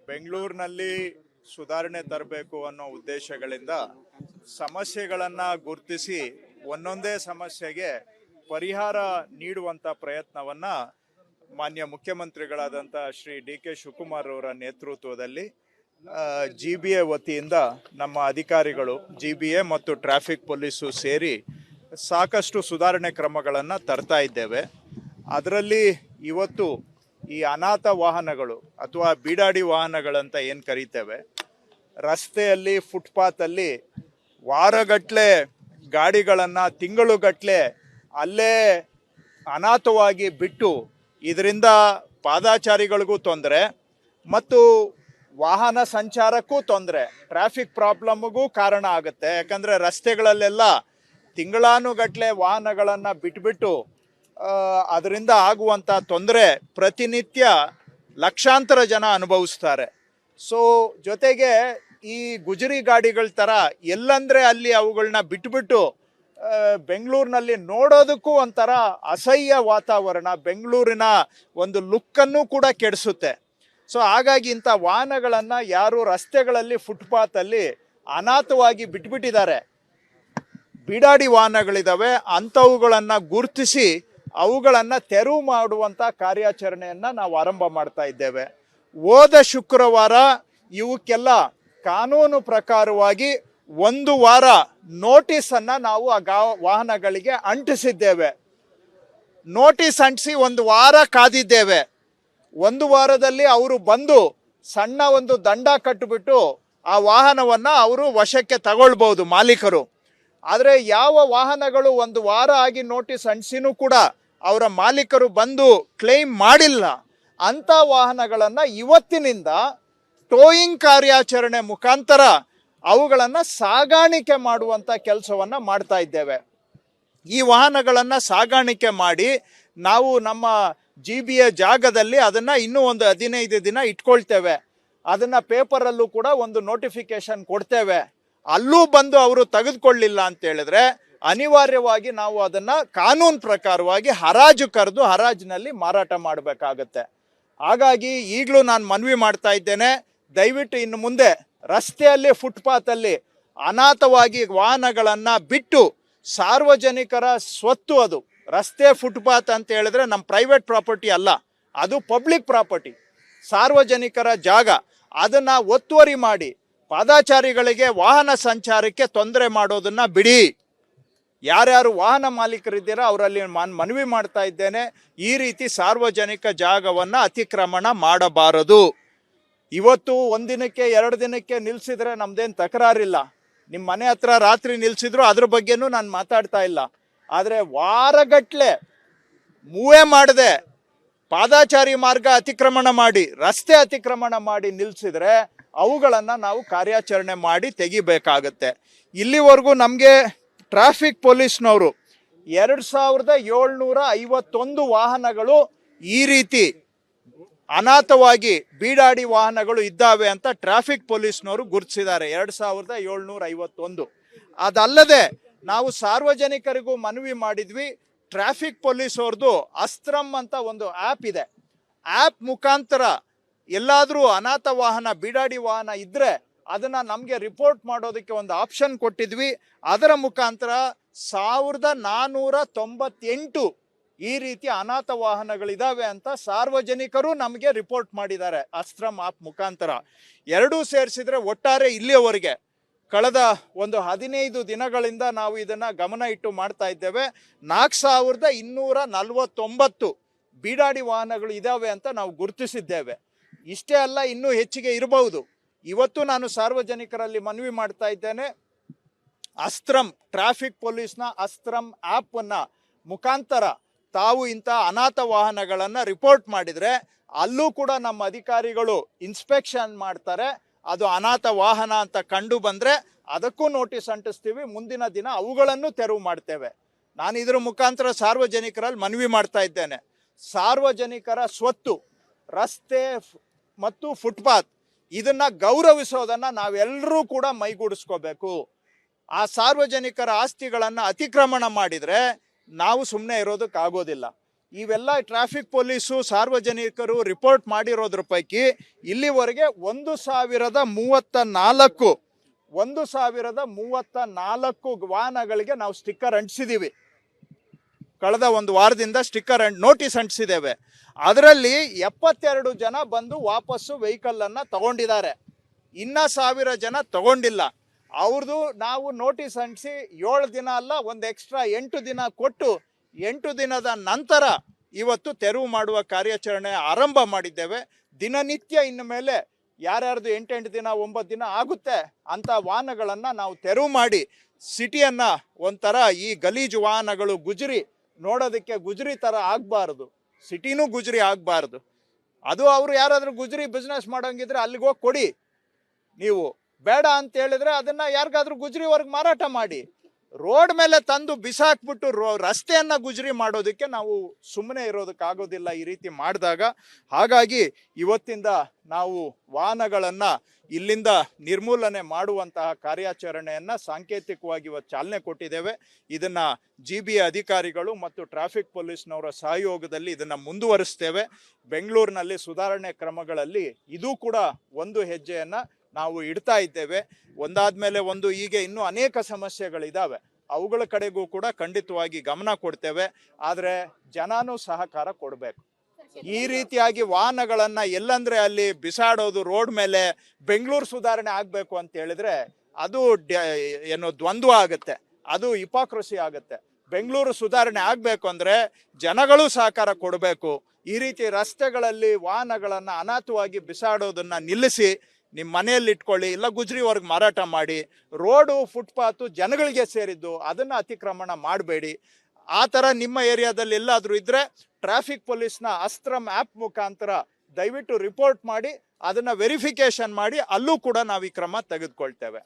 ಬೆಂಗಳೂರಿನಲ್ಲಿ ಸುಧಾರಣೆ ತರಬೇಕು ಅನ್ನೋ ಉದ್ದೇಶಗಳಿಂದ ಸಮಸ್ಯೆಗಳನ್ನು ಗುರುತಿಸಿ ಒಂದೊಂದೇ ಸಮಸ್ಯೆಗೆ ಪರಿಹಾರ ನೀಡುವಂಥ ಪ್ರಯತ್ನವನ್ನು ಮಾನ್ಯ ಮುಖ್ಯಮಂತ್ರಿಗಳಾದಂಥ ಶ್ರೀ ಡಿ.ಕೆ. ಶಿವಕುಮಾರ್ ಅವರ ನೇತೃತ್ವದಲ್ಲಿ GBA ವತಿಯಿಂದ ನಮ್ಮ ಅಧಿಕಾರಿಗಳು GBA ಮತ್ತು ಟ್ರಾಫಿಕ್ ಪೊಲೀಸು ಸೇರಿ ಸಾಕಷ್ಟು ಸುಧಾರಣೆ ಕ್ರಮಗಳನ್ನು ತರ್ತಾ ಇದ್ದೇವೆ. ಅದರಲ್ಲಿ ಇವತ್ತು ಈ ಅನಾಥ ವಾಹನಗಳು ಅಥವಾ ಬೀಡಾಡಿ ವಾಹನಗಳಂತ ಏನು ಕರಿತೇವೆ, ರಸ್ತೆಯಲ್ಲಿ ಫುಟ್ಪಾತಲ್ಲಿ ವಾರಗಟ್ಟಲೆ ಗಾಡಿಗಳನ್ನು ತಿಂಗಳುಗಟ್ಟಲೆ ಅಲ್ಲೇ ಅನಾಥವಾಗಿ ಬಿಟ್ಟು ಇದರಿಂದ ಪಾದಾಚಾರಿಗಳಿಗೂ ತೊಂದರೆ ಮತ್ತು ವಾಹನ ಸಂಚಾರಕ್ಕೂ ತೊಂದರೆ, ಟ್ರಾಫಿಕ್ ಪ್ರಾಬ್ಲಮ್ಗೂ ಕಾರಣ ಆಗುತ್ತೆ. ಯಾಕಂದರೆ ರಸ್ತೆಗಳಲ್ಲೆಲ್ಲ ತಿಂಗಳಾನುಗಟ್ಟಲೆ ವಾಹನಗಳನ್ನು ಬಿಟ್ಬಿಟ್ಟು ಅದರಿಂದ ಆಗುವಂಥ ತೊಂದರೆ ಪ್ರತಿನಿತ್ಯ ಲಕ್ಷಾಂತರ ಜನ ಅನುಭವಿಸ್ತಾರೆ. ಸೊ ಜೊತೆಗೆ ಈ ಗುಜರಿ ಗಾಡಿಗಳ ಥರ ಎಲ್ಲಂದರೆ ಅಲ್ಲಿ ಅವುಗಳನ್ನ ಬಿಟ್ಬಿಟ್ಟು ಬೆಂಗಳೂರಿನಲ್ಲಿ ನೋಡೋದಕ್ಕೂ ಒಂಥರ ಅಸಹ್ಯ ವಾತಾವರಣ, ಬೆಂಗಳೂರಿನ ಒಂದು ಲುಕ್ಕನ್ನು ಕೂಡ ಕೆಡಿಸುತ್ತೆ. ಸೊ ಹಾಗಾಗಿ ಇಂಥ ವಾಹನಗಳನ್ನು ಯಾರು ರಸ್ತೆಗಳಲ್ಲಿ ಫುಟ್ಪಾತಲ್ಲಿ ಅನಾಥವಾಗಿ ಬಿಟ್ಬಿಟ್ಟಿದ್ದಾರೆ, ಬೀಡಾಡಿ ವಾಹನಗಳಿದ್ದಾವೆ, ಅಂಥವುಗಳನ್ನು ಗುರುತಿಸಿ ಅವುಗಳನ್ನು ತೆರವು ಮಾಡುವಂಥ ಕಾರ್ಯಾಚರಣೆಯನ್ನು ನಾವು ಆರಂಭ ಮಾಡ್ತಾ ಇದ್ದೇವೆ. ಹೋದ ಶುಕ್ರವಾರ ಇವಕ್ಕೆಲ್ಲ ಕಾನೂನು ಪ್ರಕಾರವಾಗಿ 1 ವಾರ ನೋಟಿಸನ್ನು ನಾವು ಆ ವಾಹನಗಳಿಗೆ ಅಂಟಿಸಿದ್ದೇವೆ. ನೋಟಿಸ್ ಅಂಟಿಸಿ 1 ವಾರ ಕಾದಿದ್ದೇವೆ. 1 ವಾರದಲ್ಲಿ ಅವರು ಬಂದು ಸಣ್ಣ ಒಂದು ದಂಡ ಕಟ್ಟಿಬಿಟ್ಟು ಆ ವಾಹನವನ್ನು ಅವರು ವಶಕ್ಕೆ ತಗೊಳ್ಬೋದು ಮಾಲೀಕರು. ಆದರೆ ಯಾವ ವಾಹನಗಳು 1 ವಾರ ಆಗಿ ನೋಟಿಸ್ ಅಂಟಿಸಿನೂ ಕೂಡ ಅವರ ಮಾಲೀಕರು ಬಂದು ಕ್ಲೈಮ್ ಮಾಡಿಲ್ಲ, ಅಂಥ ವಾಹನಗಳನ್ನು ಇವತ್ತಿನಿಂದ ಟೋಯಿಂಗ್ ಕಾರ್ಯಾಚರಣೆ ಮುಖಾಂತರ ಅವುಗಳನ್ನು ಸಾಗಾಣಿಕೆ ಮಾಡುವಂಥ ಕೆಲಸವನ್ನು ಮಾಡ್ತಾ ಇದ್ದೇವೆ. ಈ ವಾಹನಗಳನ್ನು ಸಾಗಾಣಿಕೆ ಮಾಡಿ ನಾವು ನಮ್ಮ GBA ಜಾಗದಲ್ಲಿ ಅದನ್ನು ಇನ್ನೂ ಒಂದು 15 ದಿನ ಇಟ್ಕೊಳ್ತೇವೆ. ಅದನ್ನು ಪೇಪರಲ್ಲೂ ಕೂಡ ಒಂದು ನೋಟಿಫಿಕೇಶನ್ ಕೊಡ್ತೇವೆ. ಅಲ್ಲೂ ಬಂದು ಅವರು ತೆಗೆದುಕೊಳ್ಳಿಲ್ಲ ಅಂತ ಹೇಳಿದ್ರೆ ಅನಿವಾರ್ಯವಾಗಿ ನಾವು ಅದನ್ನು ಕಾನೂನು ಪ್ರಕಾರವಾಗಿ ಹರಾಜು ಕರೆದು ಹರಾಜಿನಲ್ಲಿ ಮಾರಾಟ ಮಾಡಬೇಕಾಗತ್ತೆ. ಹಾಗಾಗಿ ಈಗಲೂ ನಾನು ಮನವಿ ಮಾಡ್ತಾ ಇದ್ದೇನೆ, ದಯವಿಟ್ಟು ಇನ್ನು ಮುಂದೆ ರಸ್ತೆಯಲ್ಲಿ ಫುಟ್ಪಾತಲ್ಲಿ ಅನಾಥವಾಗಿ ವಾಹನಗಳನ್ನು ಬಿಟ್ಟು ಸಾರ್ವಜನಿಕರ ಸ್ವತ್ತು, ಅದು ರಸ್ತೆ ಫುಟ್ಪಾತ್ ಅಂತ ಹೇಳಿದ್ರೆ ನಮ್ಮ ಪ್ರೈವೇಟ್ ಪ್ರಾಪರ್ಟಿ ಅಲ್ಲ, ಅದು ಪಬ್ಲಿಕ್ ಪ್ರಾಪರ್ಟಿ, ಸಾರ್ವಜನಿಕರ ಜಾಗ, ಅದನ್ನು ಒತ್ತುವರಿ ಮಾಡಿ ಪಾದಾಚಾರಿಗಳಿಗೆ ವಾಹನ ಸಂಚಾರಕ್ಕೆ ತೊಂದರೆ ಮಾಡೋದನ್ನು ಬಿಡಿ. ಯಾರ್ಯಾರು ವಾಹನ ಮಾಲೀಕರಿದ್ದೀರಾ ಅವರಲ್ಲಿ ಮನವಿ ಮಾಡ್ತಾ ಇದ್ದೇನೆ, ಈ ರೀತಿ ಸಾರ್ವಜನಿಕ ಜಾಗವನ್ನು ಅತಿಕ್ರಮಣ ಮಾಡಬಾರದು. ಇವತ್ತು 1 ದಿನಕ್ಕೆ 2 ದಿನಕ್ಕೆ ನಿಲ್ಲಿಸಿದ್ರೆ ನಮ್ದೇನು ತಕರಾರಿಲ್ಲ. ನಿಮ್ಮ ಮನೆ ಹತ್ರ ರಾತ್ರಿ ನಿಲ್ಲಿಸಿದ್ರು ಅದ್ರ ಬಗ್ಗೆನೂ ನಾನು ಮಾತಾಡ್ತಾ ಇಲ್ಲ. ಆದರೆ ವಾರಗಟ್ಟಲೆ ಮೂವೇ ಮಾಡದೆ ಪಾದಾಚಾರಿ ಮಾರ್ಗ ಅತಿಕ್ರಮಣ ಮಾಡಿ, ರಸ್ತೆ ಅತಿಕ್ರಮಣ ಮಾಡಿ ನಿಲ್ಲಿಸಿದ್ರೆ ಅವುಗಳನ್ನು ನಾವು ಕಾರ್ಯಾಚರಣೆ ಮಾಡಿ ತೆಗಿಬೇಕಾಗತ್ತೆ. ಇಲ್ಲಿವರೆಗೂ ನಮಗೆ ಟ್ರಾಫಿಕ್ ಪೊಲೀಸ್ನವರು 2751 ವಾಹನಗಳು ಈ ರೀತಿ ಅನಾಥವಾಗಿ ಬೀಡಾಡಿ ವಾಹನಗಳು ಇದ್ದಾವೆ ಅಂತ ಟ್ರಾಫಿಕ್ ಪೊಲೀಸ್ನವರು ಗುರುತಿಸಿದ್ದಾರೆ, 2751. ಅದಲ್ಲದೆ ನಾವು ಸಾರ್ವಜನಿಕರಿಗೂ ಮನವಿ ಮಾಡಿದ್ವಿ, ಟ್ರಾಫಿಕ್ ಪೊಲೀಸ್ ಅವ್ರದ್ದು ಅಸ್ತ್ರಂ ಅಂತ ಒಂದು ಆ್ಯಪ್ ಇದೆ, ಆ್ಯಪ್ ಮುಖಾಂತರ ಎಲ್ಲಾದರೂ ಅನಾಥ ವಾಹನ ಬೀಡಾಡಿ ವಾಹನ ಇದ್ದರೆ ಅದನ್ನು ನಮಗೆ ರಿಪೋರ್ಟ್ ಮಾಡೋದಕ್ಕೆ ಒಂದು ಆಪ್ಷನ್ ಕೊಟ್ಟಿದ್ವಿ. ಅದರ ಮುಖಾಂತರ 1498 ಈ ರೀತಿ ಅನಾಥ ವಾಹನಗಳಿದ್ದಾವೆ ಅಂತ ಸಾರ್ವಜನಿಕರು ನಮಗೆ ರಿಪೋರ್ಟ್ ಮಾಡಿದ್ದಾರೆ ಅಸ್ತ್ರಂ ಆ್ಯಪ್ ಮುಖಾಂತರ. ಎರಡೂ ಸೇರಿಸಿದ್ರೆ ಒಟ್ಟಾರೆ ಇಲ್ಲಿಯವರೆಗೆ ಕಳೆದ ಒಂದು 15 ದಿನಗಳಿಂದ ನಾವು ಇದನ್ನು ಗಮನ ಇಟ್ಟು ಮಾಡ್ತಾ ಇದ್ದೇವೆ. 4249 ಬೀಡಾಡಿ ವಾಹನಗಳು ಇದ್ದಾವೆ ಅಂತ ನಾವು ಗುರುತಿಸಿದ್ದೇವೆ. ಇಷ್ಟೇ ಅಲ್ಲ, ಇನ್ನೂ ಹೆಚ್ಚಿಗೆ ಇರಬಹುದು. ಇವತ್ತು ನಾನು ಸಾರ್ವಜನಿಕರಲ್ಲಿ ಮನವಿ ಮಾಡ್ತಾ ಇದ್ದೇನೆ, ಅಸ್ತ್ರಂ ಟ್ರಾಫಿಕ್ ಪೊಲೀಸ್ನ ಅಸ್ತ್ರಂ ಆ್ಯಪನ್ನು ಮುಖಾಂತರ ತಾವು ಇಂಥ ಅನಾಥ ವಾಹನಗಳನ್ನು ರಿಪೋರ್ಟ್ ಮಾಡಿದರೆ ಅಲ್ಲೂ ಕೂಡ ನಮ್ಮ ಅಧಿಕಾರಿಗಳು ಇನ್ಸ್ಪೆಕ್ಷನ್ ಮಾಡ್ತಾರೆ. ಅದು ಅನಾಥ ವಾಹನ ಅಂತ ಕಂಡು ಬಂದರೆ ಅದಕ್ಕೂ ನೋಟಿಸ್ ಅಂಟಿಸ್ತೀವಿ. ಮುಂದಿನ ದಿನ ಅವುಗಳನ್ನು ತೆರವು ಮಾಡ್ತೇವೆ. ನಾನು ಇದರ ಮುಖಾಂತರ ಸಾರ್ವಜನಿಕರಲ್ಲಿ ಮನವಿ ಮಾಡ್ತಾ ಇದ್ದೇನೆ, ಸಾರ್ವಜನಿಕರ ಸ್ವತ್ತು ರಸ್ತೆ ಮತ್ತು ಫುಟ್ಪಾತ್ ಇದನ್ನು ಗೌರವಿಸೋದನ್ನು ನಾವೆಲ್ಲರೂ ಕೂಡ ಮೈಗೂಡಿಸ್ಕೋಬೇಕು. ಆ ಸಾರ್ವಜನಿಕರ ಆಸ್ತಿಗಳನ್ನು ಅತಿಕ್ರಮಣ ಮಾಡಿದರೆ ನಾವು ಸುಮ್ಮನೆ ಇರೋದಕ್ಕಾಗೋದಿಲ್ಲ. ಇವೆಲ್ಲ ಟ್ರಾಫಿಕ್ ಪೊಲೀಸು ಸಾರ್ವಜನಿಕರು ರಿಪೋರ್ಟ್ ಮಾಡಿರೋದ್ರ ಪೈಕಿ ಇಲ್ಲಿವರೆಗೆ 1034 ವಾಹನಗಳಿಗೆ ನಾವು ಸ್ಟಿಕ್ಕರ್ ಅಂಟಿಸಿದ್ದೀವಿ. ಕಳೆದ ಒಂದು ವಾರದಿಂದ ಸ್ಟಿಕ್ಕರ್ ನೋಟಿಸ್ ಅಂಟಿಸಿದ್ದೇವೆ. ಅದರಲ್ಲಿ 72 ಜನ ಬಂದು ವಾಪಸ್ಸು ವೆಹಿಕಲ್ ತಗೊಂಡಿದ್ದಾರೆ. ಇನ್ನ 1000 ಜನ ತಗೊಂಡಿಲ್ಲ. ಅವ್ರದ್ದು ನಾವು ನೋಟಿಸ್ ಅಂಟಿಸಿ 7 ದಿನ ಅಲ್ಲ, ಒಂದು ಎಕ್ಸ್ಟ್ರಾ 8 ದಿನ ಕೊಟ್ಟು 8 ದಿನದ ನಂತರ ಇವತ್ತು ತೆರವು ಮಾಡುವ ಕಾರ್ಯಾಚರಣೆ ಆರಂಭ ಮಾಡಿದ್ದೇವೆ. ದಿನನಿತ್ಯ ಇನ್ನು ಮೇಲೆ ಯಾರ್ಯಾರ್ದು 8 ದಿನ 9 ದಿನ ಆಗುತ್ತೆ ಅಂತ ವಾಹನಗಳನ್ನು ನಾವು ತೆರವು ಮಾಡಿ ಸಿಟಿಯನ್ನು ಒಂಥರ ಈ ಗಲೀಜು ವಾಹನಗಳು ಗುಜರಿ ನೋಡೋದಕ್ಕೆ ಗುಜರಿ ಥರ ಆಗಬಾರ್ದು, ಸಿಟಿನೂ ಗುಜರಿ ಆಗಬಾರ್ದು. ಅದು ಅವರು ಯಾರಾದರೂ ಗುಜರಿ ಬಿಸ್ನೆಸ್ ಮಾಡೋಂಗಿದ್ರೆ ಅಲ್ಲಿಗೆ ಹೋಗಿ ಕೊಡಿ. ನೀವು ಬೇಡ ಅಂತ ಹೇಳಿದ್ರೆ ಅದನ್ನು ಯಾರಿಗಾದ್ರೂ ಗುಜರಿವರೆಗೆ ಮಾರಾಟ ಮಾಡಿ. ರೋಡ್ ಮೇಲೆ ತಂದು ಬಿಸಾಕ್ಬಿಟ್ಟು ರಸ್ತೆಯನ್ನು ಗುಜರಿ ಮಾಡೋದಕ್ಕೆ ನಾವು ಸುಮ್ಮನೆ ಇರೋದಕ್ಕಾಗೋದಿಲ್ಲ ಈ ರೀತಿ ಮಾಡಿದಾಗ. ಹಾಗಾಗಿ ಇವತ್ತಿಂದ ನಾವು ವಾಹನಗಳನ್ನು ಇಲ್ಲಿಂದ ನಿರ್ಮೂಲನೆ ಮಾಡುವಂತಹ ಕಾರ್ಯಾಚರಣೆಯನ್ನು ಸಾಂಕೇತಿಕವಾಗಿ ಇವತ್ತು ಚಾಲನೆ ಕೊಟ್ಟಿದ್ದೇವೆ. ಇದನ್ನು GB ಅಧಿಕಾರಿಗಳು ಮತ್ತು ಟ್ರಾಫಿಕ್ ಪೊಲೀಸ್ನವರ ಸಹಯೋಗದಲ್ಲಿ ಇದನ್ನು ಮುಂದುವರಿಸ್ತೇವೆ. ಬೆಂಗಳೂರಿನಲ್ಲಿ ಸುಧಾರಣೆ ಕ್ರಮಗಳಲ್ಲಿ ಇದು ಕೂಡ ಒಂದು ಹೆಜ್ಜೆಯನ್ನು ನಾವು ಇಡ್ತಾ ಇದ್ದೇವೆ. ಒಂದಾದ ಮೇಲೆ ಒಂದು ಹೀಗೆ ಇನ್ನೂ ಅನೇಕ ಸಮಸ್ಯೆಗಳಿದ್ದಾವೆ, ಅವುಗಳ ಕಡೆಗೂ ಕೂಡ ಖಂಡಿತವಾಗಿ ಗಮನ ಕೊಡ್ತೇವೆ. ಆದರೆ ಜನನೂ ಸಹಕಾರ ಕೊಡಬೇಕು. ಈ ರೀತಿಯಾಗಿ ವಾಹನಗಳನ್ನು ಎಲ್ಲಂದ್ರೆ ಅಲ್ಲಿ ಬಿಸಾಡೋದು ರೋಡ್ ಮೇಲೆ, ಬೆಂಗಳೂರು ಸುಧಾರಣೆ ಆಗಬೇಕು ಅಂತ ಹೇಳಿದ್ರೆ ಅದು ಏನು ದ್ವಂದ್ವ ಆಗುತ್ತೆ, ಅದು ಹಿಪಾಕ್ರಸಿ ಆಗುತ್ತೆ. ಬೆಂಗಳೂರು ಸುಧಾರಣೆ ಆಗಬೇಕು ಅಂದರೆ ಜನಗಳು ಸಹಕಾರ ಕೊಡಬೇಕು. ಈ ರೀತಿ ರಸ್ತೆಗಳಲ್ಲಿ ವಾಹನಗಳನ್ನು ಅನಾಥವಾಗಿ ಬಿಸಾಡೋದನ್ನು ನಿಲ್ಲಿಸಿ ನಿಮ್ಮ ಮನೆಯಲ್ಲಿ ಇಟ್ಕೊಳ್ಳಿ, ಇಲ್ಲ ಗುಜರಿವರೆಗೆ ಮಾರಾಟ ಮಾಡಿ. ರೋಡು ಫುಟ್ಪಾತು ಜನಗಳಿಗೆ ಸೇರಿದ್ದು, ಅದನ್ನು ಅತಿಕ್ರಮಣ ಮಾಡಬೇಡಿ. ಆ ಥರ ನಿಮ್ಮ ಏರಿಯಾದಲ್ಲಿ ಎಲ್ಲಾದರೂ ಇದ್ದರೆ ಟ್ರಾಫಿಕ್ ಪೊಲೀಸ್ನ ಅಸ್ತ್ರಂ ಆ್ಯಪ್ ಮುಖಾಂತರ ದಯವಿಟ್ಟು ರಿಪೋರ್ಟ್ ಮಾಡಿ, ಅದನ್ನು ವೆರಿಫಿಕೇಷನ್ ಮಾಡಿ, ಅಲ್ಲೂ ಕೂಡ ನಾವು ಈ ಕ್ರಮ ತೆಗೆದುಕೊಳ್ತೇವೆ.